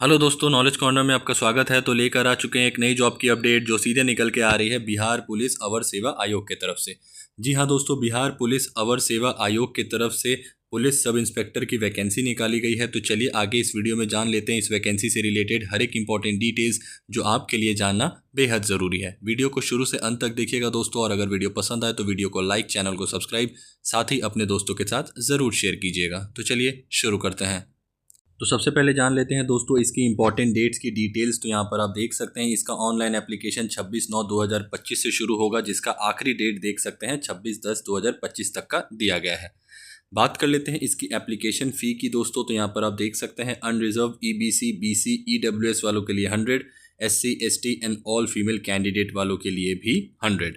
Hello दोस्तों, knowledge corner में आपका स्वागत है। तो लेकर आ चुके हैं एक नई जॉब की अपडेट जो सीधे निकल के आ रही है बिहार पुलिस अवर सेवा आयोग की तरफ से। जी हाँ दोस्तों, बिहार पुलिस अवर सेवा आयोग की तरफ से पुलिस सब इंस्पेक्टर की वैकेंसी निकाली गई है। तो चलिए आगे इस वीडियो में जान लेते हैं इस वैकेंसी से रिलेटेड हर एक इंपॉर्टेंट डिटेल्स जो आपके लिए जानना बेहद ज़रूरी है। वीडियो को शुरू से अंत तक देखिएगा दोस्तों, और अगर वीडियो पसंद आए तो वीडियो को लाइक, चैनल को सब्सक्राइब, साथ ही अपने दोस्तों के साथ ज़रूर शेयर कीजिएगा। तो चलिए शुरू करते हैं। तो सबसे पहले जान लेते हैं दोस्तों इसकी इंपॉर्टेंट डेट्स की डिटेल्स। तो यहाँ पर आप देख सकते हैं इसका ऑनलाइन एप्लीकेशन 26/9/2025 से शुरू होगा, जिसका आखिरी डेट देख सकते हैं 26/10/2025 तक का दिया गया है। बात कर लेते हैं इसकी एप्लीकेशन फ़ी की दोस्तों। तो यहाँ पर आप देख सकते हैं अनरिजर्व EBC BC EWS वालों के लिए 100, SC ST and all female candidate वालों के लिए भी 100।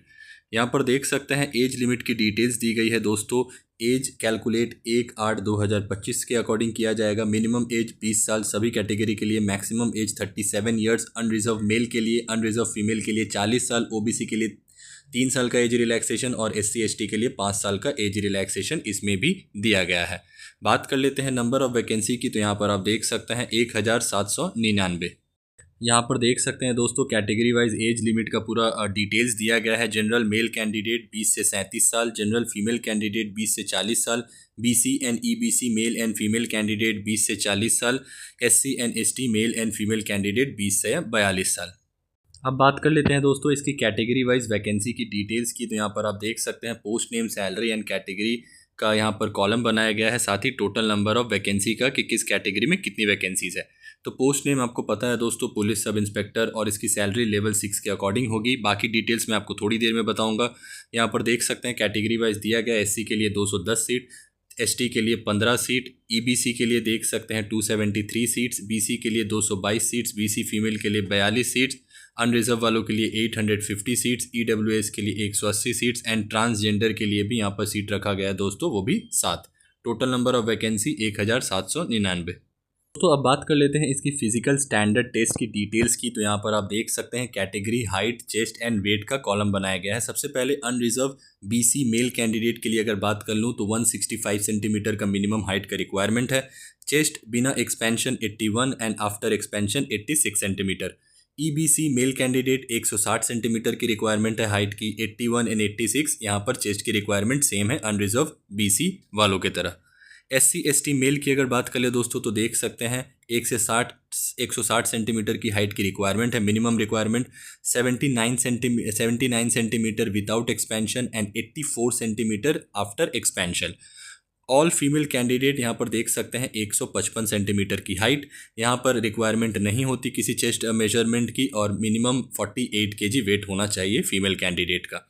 यहाँ पर देख सकते हैं एज लिमिट की डिटेल्स दी गई है दोस्तों। एज कैलकुलेट 1/8/2025 के अकॉर्डिंग किया जाएगा। मिनिमम एज 20 साल सभी कैटेगरी के लिए, maximum age 37 years unreserve male के लिए, अनरिजर्व फीमेल के लिए 40 साल, OBC के लिए 3 साल का एज रिलैक्सेशन और SC ST के लिए 5 साल का एज रिलैक्सेशन इसमें भी दिया गया है। बात कर लेते हैं नंबर ऑफ वैकेंसी की। तो यहाँ पर आप देख सकते हैं 1799। यहाँ पर देख सकते हैं दोस्तों कैटेगरी वाइज एज लिमिट का पूरा डिटेल्स दिया गया है। जनरल मेल कैंडिडेट 20 से 37 साल, जनरल फीमेल कैंडिडेट 20 से 40 साल, BC and EBC male and female candidate 20 से 40 साल, SC and ST male and female candidate 20 से 42 साल। अब बात कर लेते हैं दोस्तों इसकी कैटेगरी वाइज वैकेंसी की डिटेल्स की। तो यहाँ पर आप देख सकते हैं post name, salary and category का यहाँ पर कॉलम बनाया गया है, साथ ही टोटल नंबर ऑफ वैकेंसी का कि किस कैटेगरी में कितनी वैकेंसीज है। तो पोस्ट नेम आपको पता है दोस्तों, पुलिस सब इंस्पेक्टर, और इसकी सैलरी लेवल 6 के अकॉर्डिंग होगी। बाकी डिटेल्स मैं आपको थोड़ी देर में बताऊंगा। यहाँ पर देख सकते हैं कैटेगरी वाइज दिया गया। SC के लिए 210 सीट, ST के लिए 15 सीट, EBC के लिए देख सकते हैं 273 सीट्स, BC के लिए 222 सीट्स, BC फीमेल के लिए 42 सीट्स, अनरिजर्व वालों के लिए 850 सीट्स, EWS के लिए 180 सीट्स एंड ट्रांसजेंडर के लिए भी यहाँ पर सीट रखा गया है दोस्तों, वो भी 7। Total number of vacancy 1799। तो अब बात कर लेते हैं इसकी फिजिकल स्टैंडर्ड टेस्ट की डिटेल्स की। तो यहाँ पर आप देख सकते हैं category height, chest and weight का कॉलम बनाया गया है। सबसे पहले अनरिजर्व BC मेल कैंडिडेट के लिए अगर बात कर लूँ तो 165 सेंटीमीटर का मिनिमम हाइट का रिक्वायरमेंट है। चेस्ट बिना expansion 81 and after expansion 86 centimetre. EBC male candidate 160 centimetre की रिक्वायरमेंट है हाइट की, 81 एंड 86 यहाँ पर चेस्ट की रिक्वायरमेंट सेम है अनरिजर्व BC वालों की तरह। SC ST मेल की अगर बात कर ले दोस्तों तो देख सकते हैं 160 सेंटीमीटर की हाइट की रिक्वायरमेंट है। Minimum requirement 79 centimetre without expansion and 84 centimetre after expansion. All female candidate यहाँ पर देख सकते हैं 155 सेंटीमीटर की हाइट, यहाँ पर रिक्वायरमेंट नहीं होती किसी चेस्ट मेजरमेंट की, और मिनिमम 48 kg वेट होना चाहिए फीमेल कैंडिडेट का।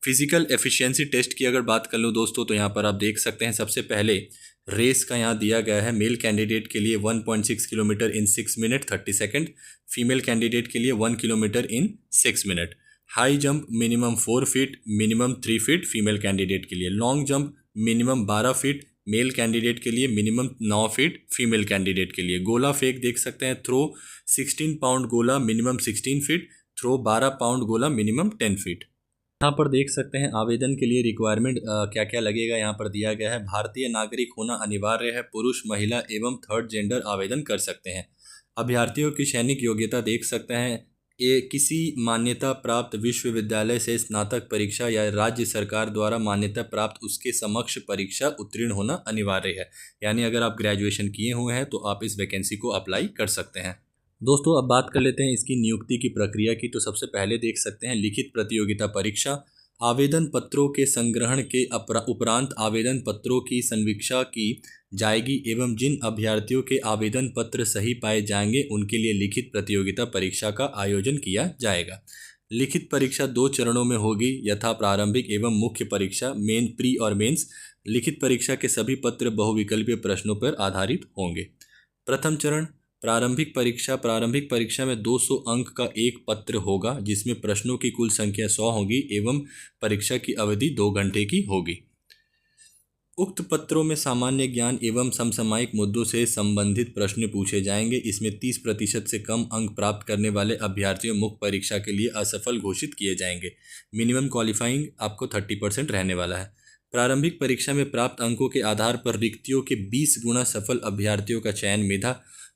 फिजिकल एफिशिएंसी टेस्ट की अगर बात कर लूँ दोस्तों तो यहाँ पर आप देख सकते हैं सबसे पहले रेस का यहाँ दिया गया है। मेल कैंडिडेट के लिए 1.6 किलोमीटर इन 6 मिनट 30 सेकेंड, फीमेल कैंडिडेट के लिए 1 किलोमीटर इन 6 minute. High jump minimum 4 feet, minimum 3 feet female candidate के लिए। Long jump minimum 12 feet male candidate के लिए, मिनिमम 9 फीट फीमेल कैंडिडेट के लिए। गोला फेंक देख सकते हैं, थ्रो 16 पाउंड गोला मिनिमम 16 फीट, थ्रो 12 पाउंड गोला मिनिमम 10 फीट। यहाँ पर देख सकते हैं आवेदन के लिए रिक्वायरमेंट क्या क्या लगेगा यहाँ पर दिया गया है। भारतीय नागरिक होना अनिवार्य है, पुरुष, महिला एवं थर्ड जेंडर आवेदन कर सकते हैं। अभ्यर्थियों की सैनिक योग्यता देख सकते हैं, ये किसी मान्यता प्राप्त विश्वविद्यालय से स्नातक परीक्षा या राज्य सरकार द्वारा मान्यता प्राप्त उसके समक्ष परीक्षा उत्तीर्ण होना अनिवार्य है। यानी अगर आप ग्रेजुएशन किए हुए हैं तो आप इस वैकेंसी को अप्लाई कर सकते हैं। दोस्तों अब बात कर लेते हैं इसकी नियुक्ति की प्रक्रिया की। तो सबसे पहले देख सकते हैं लिखित प्रतियोगिता परीक्षा। आवेदन पत्रों के संग्रहण के उपरांत आवेदन पत्रों की समीक्षा की जाएगी एवं जिन अभ्यर्थियों के आवेदन पत्र सही पाए जाएंगे उनके लिए लिखित प्रतियोगिता परीक्षा का आयोजन किया जाएगा। लिखित परीक्षा 2 चरणों में होगी, यथा प्रारंभिक एवं मुख्य परीक्षा, मेन, प्री और मेंस। लिखित परीक्षा के सभी पत्र बहुविकल्पीय प्रश्नों पर आधारित होंगे। प्रथम चरण प्रारंभिक परीक्षा में 200 अंक का एक पत्र होगा जिसमें प्रश्नों की कुल संख्या 100 होगी एवं परीक्षा की अवधि 2 घंटे की होगी। उक्त पत्रों में सामान्य ज्ञान एवं समसामयिक मुद्दों से संबंधित प्रश्न पूछे जाएंगे। इसमें 30% से कम अंक प्राप्त करने वाले अभ्यर्थियों मुख्य परीक्षा के लिए असफल घोषित किए जाएंगे। मिनिमम क्वालिफाइंग आपको 30% रहने वाला है। प्रारंभिक परीक्षा में प्राप्त अंकों के आधार पर रिक्तियों के 20 गुना सफल अभ्यर्थियों का चयन मेधा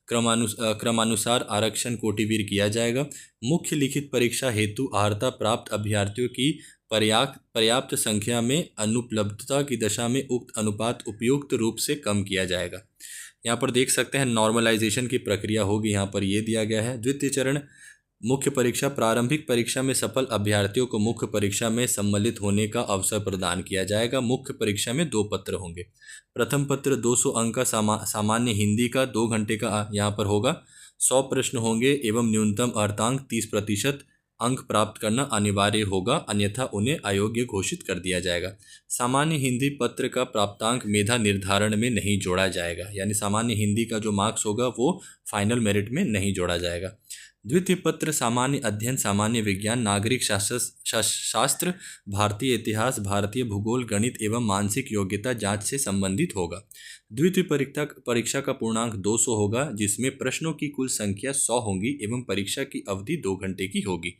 क्रमानुसार आरक्षण कोटिवीर किया जाएगा। मुख्य लिखित परीक्षा हेतु अर्हता प्राप्त अभ्यर्थियों की पर्याप्त संख्या में अनुपलब्धता की दशा में उक्त अनुपात उपयुक्त रूप से कम किया जाएगा। यहाँ पर देख सकते हैं नॉर्मलाइजेशन की प्रक्रिया होगी, यहाँ पर ये दिया गया है। द्वितीय चरण मुख्य परीक्षा। प्रारंभिक परीक्षा में सफल अभ्यर्थियों को मुख्य परीक्षा में सम्मिलित होने का अवसर प्रदान किया जाएगा। मुख्य परीक्षा में 2 पत्र होंगे। प्रथम पत्र 200 अंक का सामान्य हिंदी का 2 घंटे का यहाँ पर होगा। 100 प्रश्न होंगे एवं न्यूनतम अर्हतांक 30% अंक प्राप्त करना अनिवार्य होगा, अन्यथा उन्हें अयोग्य घोषित कर दिया जाएगा। सामान्य हिंदी पत्र का प्राप्तांक मेधा निर्धारण में नहीं जोड़ा जाएगा, यानी सामान्य हिंदी का जो मार्क्स होगा वो फाइनल मेरिट में नहीं जोड़ा जाएगा। द्वितीय पत्र सामान्य अध्ययन, सामान्य विज्ञान, नागरिक शास्त्र, भारतीय इतिहास, भारतीय भूगोल, गणित एवं मानसिक योग्यता जांच से संबंधित होगा। द्वितीय परीक्षा का पूर्णांक 200 होगा, जिसमें प्रश्नों की कुल संख्या 100 होंगी एवं परीक्षा की अवधि 2 घंटे की होगी।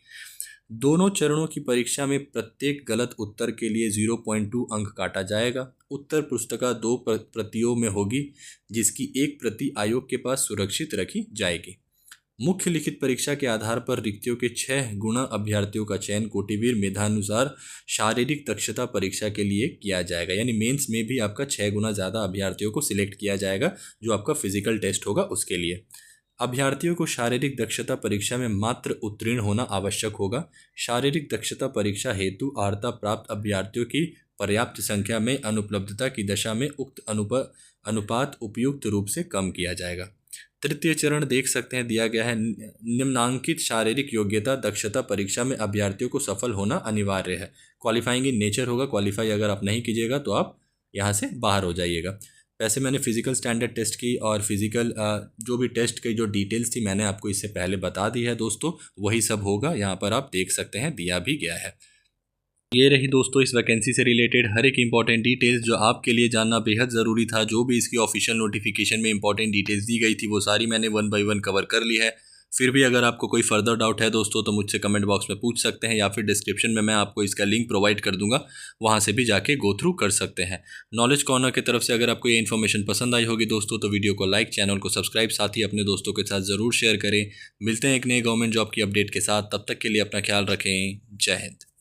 दोनों चरणों की परीक्षा में प्रत्येक गलत उत्तर के लिए 0.2 अंक काटा जाएगा। उत्तर पुस्तिका 2 प्रतियों में होगी, जिसकी एक प्रति आयोग के पास सुरक्षित रखी जाएगी। मुख्य लिखित परीक्षा के आधार पर रिक्तियों के 6 गुना अभ्यर्थियों का चयन कोटिवीर मेधानुसार शारीरिक दक्षता परीक्षा के लिए किया जाएगा, यानी मेंस में भी आपका 6 गुना ज़्यादा अभ्यर्थियों को सिलेक्ट किया जाएगा जो आपका फिजिकल टेस्ट होगा उसके लिए। अभ्यर्थियों को शारीरिक दक्षता परीक्षा में मात्र उत्तीर्ण होना आवश्यक होगा। शारीरिक दक्षता परीक्षा हेतु अर्हता प्राप्त अभ्यर्थियों की पर्याप्त संख्या में अनुपलब्धता की दशा में उक्त अनुपात उपयुक्त रूप से कम किया जाएगा। तृतीय चरण देख सकते हैं दिया गया है। निम्नांकित शारीरिक योग्यता दक्षता परीक्षा में अभ्यर्थियों को सफल होना अनिवार्य है। क्वालिफाइंग इन नेचर होगा, क्वालिफाई अगर आप नहीं कीजिएगा तो आप यहाँ से बाहर हो जाइएगा। वैसे मैंने फिजिकल स्टैंडर्ड टेस्ट की और फिजिकल जो भी टेस्ट की जो डिटेल्स थी मैंने आपको इससे पहले बता दी है दोस्तों, वही सब होगा, यहाँ पर आप देख सकते हैं दिया भी गया है। ये रही दोस्तों इस वैकेंसी से रिलेटेड हर एक इंपॉर्टेंट डिटेल्स जो आपके लिए जानना बेहद ज़रूरी था। जो भी इसकी ऑफिशियल नोटिफिकेशन में इंपॉर्टेंट डिटेल्स दी गई थी वो सारी मैंने 1 बाय 1 कवर कर ली है। फिर भी अगर आपको कोई फर्दर डाउट है दोस्तों तो मुझसे कमेंट बॉक्स में पूछ सकते हैं, या फिर डिस्क्रिप्शन में मैं आपको इसका लिंक प्रोवाइड कर दूंगा, वहाँ से भी जाके गो थ्रू कर सकते हैं। नॉलेज कॉर्नर की तरफ से अगर आपको ये इन्फॉर्मेशन पसंद आई होगी दोस्तों तो वीडियो को लाइक, चैनल को सब्सक्राइब, साथ ही अपने दोस्तों के साथ ज़रूर शेयर करें। मिलते हैं एक नए गवर्नमेंट जॉब की अपडेट के साथ, तब तक के लिए अपना ख्याल रखें। जय हिंद।